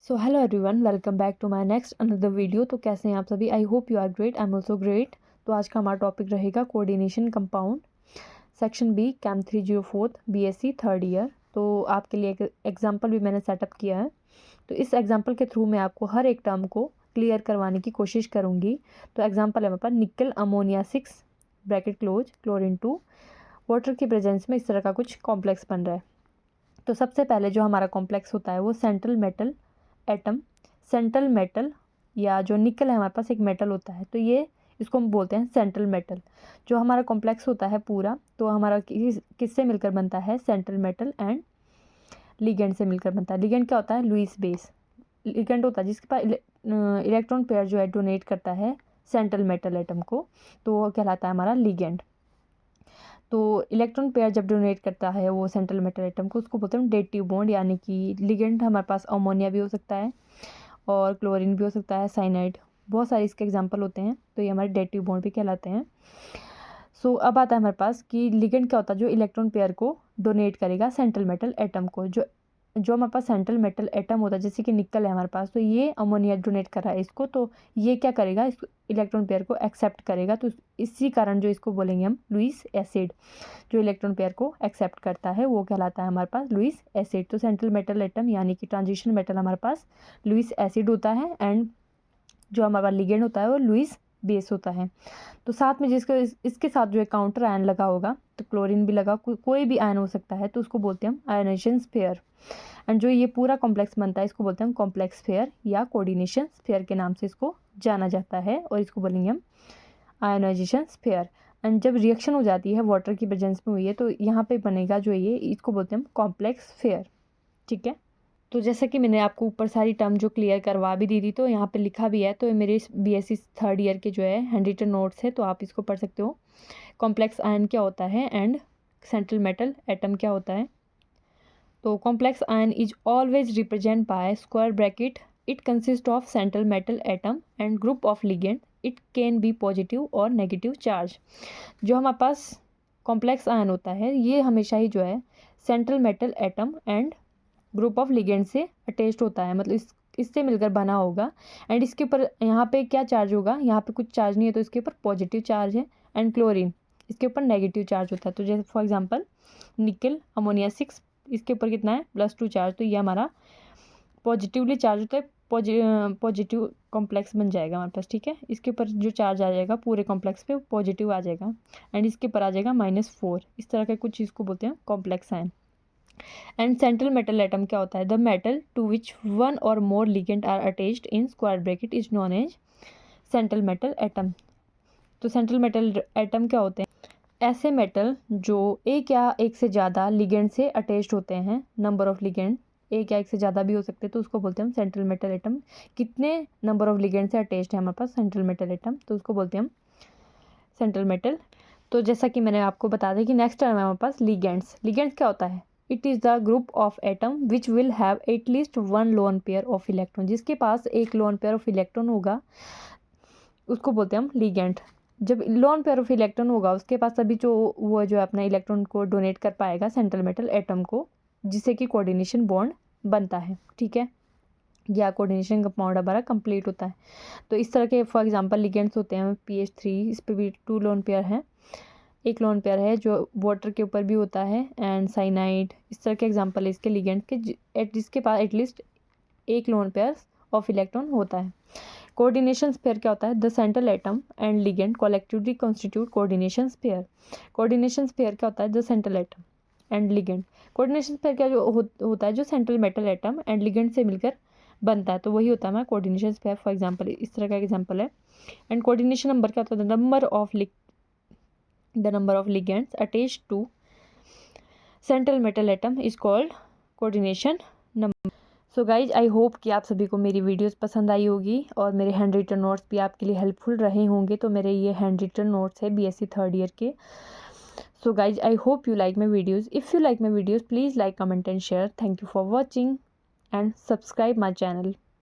So hello everyone, welcome back to my next another video. तो कैसे हैं आप सभी? I hope you are great, I am also great. तो आज का हमारा टॉपिक रहेगा coordination compound, section B, chem 304 BSc third year. तो आपके लिए एक एग्जांपल भी मैंने सेटअप किया है। तो इस एग्जांपल के थ्रू मैं आपको हर एक टर्म को क्लियर करवाने की कोशिश करूँगी। तो एग्जाम्पल है हमारे पास निकल ammonia 6 bracket close chlorine 2 water की प्रेजेंस में इस तरह का कुछ कॉम्प्लेक्स बन रहा है। तो सबसे पहले जो हमारा कॉम्प्लेक्स होता है वो central metal atom, central metal या जो निकल है हमारे पास एक मेटल होता है, तो ये इसको हम बोलते हैं सेंट्रल मेटल। जो हमारा कॉम्प्लेक्स होता है पूरा, तो हमारा किससे मिलकर बनता है? सेंट्रल मेटल एंड लिगेंड से मिलकर बनता है। लिगेंड क्या होता है? लुईस बेस लिगेंड होता है जिसके पास इलेक्ट्रॉन पेयर जो है डोनेट करता है सेंट्रल मेटल एटम को, तो वो कहलाता है हमारा लिगेंड। तो इलेक्ट्रॉन पेयर जब डोनेट करता है वो सेंट्रल मेटल एटम को, उसको बोलते हैं डेटिव बॉन्ड, यानी कि लिगेंड हमारे पास अमोनिया भी हो सकता है और क्लोरीन भी हो सकता है, साइनाइड, बहुत सारे इसके एग्जांपल होते हैं। तो ये हमारे डेटिव बॉन्ड भी कहलाते हैं। सो अब आता है हमारे पास कि लिगेंड क्या होता है? जो इलेक्ट्रॉन पेयर को डोनेट करेगा सेंट्रल मेटल एटम को। जो हमारे पास सेंट्रल मेटल एटम होता है, जैसे कि निकल है हमारे पास, तो ये अमोनिया डोनेट कर रहा है इसको, तो ये क्या करेगा? इस इलेक्ट्रॉन पेयर को एक्सेप्ट करेगा। तो इसी कारण जो इसको बोलेंगे हम लुईस एसिड, जो इलेक्ट्रॉन पेयर को एक्सेप्ट करता है वो कहलाता है हमारे पास लुईस एसिड। तो सेंट्रल मेटल एटम यानी कि ट्रांजिशन मेटल हमारे पास लुईस एसिड होता है, एंड जो हमारे पास लिगेंड होता है वो लुईस बेस होता है। तो साथ में जिसको इसके साथ जो है काउंटर आयन लगा होगा, तो क्लोरीन भी लगा, कोई भी आयन हो सकता है, तो उसको बोलते हैं हम आयोनाइजेशन स्फीयर। एंड जो ये पूरा कॉम्प्लेक्स बनता है इसको बोलते हैं हम कॉम्प्लेक्स स्फीयर या कोऑर्डिनेशन स्फीयर के नाम से इसको जाना जाता है, और इसको बोलेंगे हम आयोनाइजेशन स्फीयर। एंड जब रिएक्शन हो जाती है वाटर की प्रेजेंस में हुई है, तो यहाँ पे बनेगा जो ये, इसको बोलते हैं हम कॉम्प्लेक्स स्फीयर। ठीक है, तो जैसा कि मैंने आपको ऊपर सारी टर्म जो क्लियर करवा भी दी थी, तो यहाँ पे लिखा भी है, तो मेरे बीएससी थर्ड ईयर के जो है हैंड रिटन नोट्स है, तो आप इसको पढ़ सकते हो। कॉम्प्लेक्स आयन क्या होता है एंड सेंट्रल मेटल एटम क्या होता है। तो complex ion is always represent by square bracket, it consist of central metal atom and group of ligand, it can be positive और नेगेटिव चार्ज। जो हमारे पास कॉम्प्लेक्स आयन होता है ये हमेशा ही जो है central metal atom and group of ligand से अटैच्ड होता है, मतलब इससे मिलकर बना होगा। एंड इसके ऊपर यहाँ पे क्या चार्ज होगा? यहाँ पे कुछ चार्ज नहीं है, तो इसके ऊपर पॉजिटिव चार्ज है। एंड क्लोरीन इसके ऊपर नेगेटिव चार्ज होता है। तो जैसे फॉर एग्जांपल निकल अमोनिया 6, इसके ऊपर कितना है? +2 चार्ज, तो ये हमारा पॉजिटिवली चार्ज होता है, पॉजिटिव कॉम्प्लेक्स बन जाएगा हमारे पास। ठीक है, इसके ऊपर जो चार्ज आ जाएगा पूरे कॉम्प्लेक्स पे पॉजिटिव आ जाएगा, एंड इसके ऊपर आ जाएगा -4। इस तरह के कुछ चीज़ को बोलते हैं complex ion. And central metal atom क्या होता है? The metal to which one or more ligand are attached in square bracket is known as central metal atom. तो सेंट्रल मेटल एटम क्या होते हैं? ऐसे मेटल जो एक या एक से ज़्यादा लिगेंड से अटैच्ड होते हैं, नंबर ऑफ लिगेंड एक या एक से ज़्यादा भी हो सकते हैं, तो उसको बोलते हैं हम सेंट्रल मेटल एटम। कितने नंबर ऑफ लिगेंड से अटैच्ड है हमारे पास सेंट्रल मेटल एटम, तो उसको बोलते हैं हम सेंट्रल मेटल। तो जैसा कि मैंने आपको बता दें कि नेक्स्ट टर्म है हमारे पास लिगेंड्स। लिगेंड्स क्या होता है? It is the group of atom which will have at least one lone pair of electron. जिसके पास एक लोन पेयर ऑफ इलेक्ट्रॉन होगा उसको बोलते हैं हम लिगेंड। जब लोन पेयर ऑफ इलेक्ट्रॉन होगा उसके पास तभी जो वो जो अपना इलेक्ट्रॉन को डोनेट कर पाएगा सेंट्रल मेटल एटम को, जिससे कि कोऑर्डिनेशन बॉन्ड बनता है। ठीक है, या कोऑर्डिनेशन कंपाउंड हमारा कंप्लीट होता है। तो इस तरह के फॉर एग्जांपल लिगेंड्स होते हैं PH3, इस पर भी 2 लोन पेयर है, एक लोन पेयर है जो वाटर के ऊपर भी होता है, एंड साइनाइड, इस तरह के एग्जांपल है इसके लिगेंड के, जिसके पास एटलीस्ट एक लोन पेयर ऑफ इलेक्ट्रॉन होता है। कोऑर्डिनेशन स्पेयर क्या होता है? The central atom and ligand collectively constitute coordination sphere. Coordination sphere क्या होता है? The central atom and ligand. Coordination sphere क्या जो होता है? जो central metal atom and ligand से मिलकर बनता है, तो वही होता है हमारा कोऑर्डिनेशन स्पेयर। फॉर एग्जांपल इस तरह का एग्जांपल है। एंड कोऑर्डिनेशन नंबर क्या होता है? the number of ligands attached to central metal atom is called coordination number. So guys, I hope कि आप सभी को मेरी वीडियोस पसंद आई होगी और मेरे हैंड रिटन नोट्स भी आपके लिए हेल्पफुल रहे होंगे। तो मेरे ये हैंड रिटन नोट्स है बीएससी थर्ड ईयर के। So guys, I hope you like my videos. If you like my videos please like, comment and share. Thank you for watching and subscribe my channel.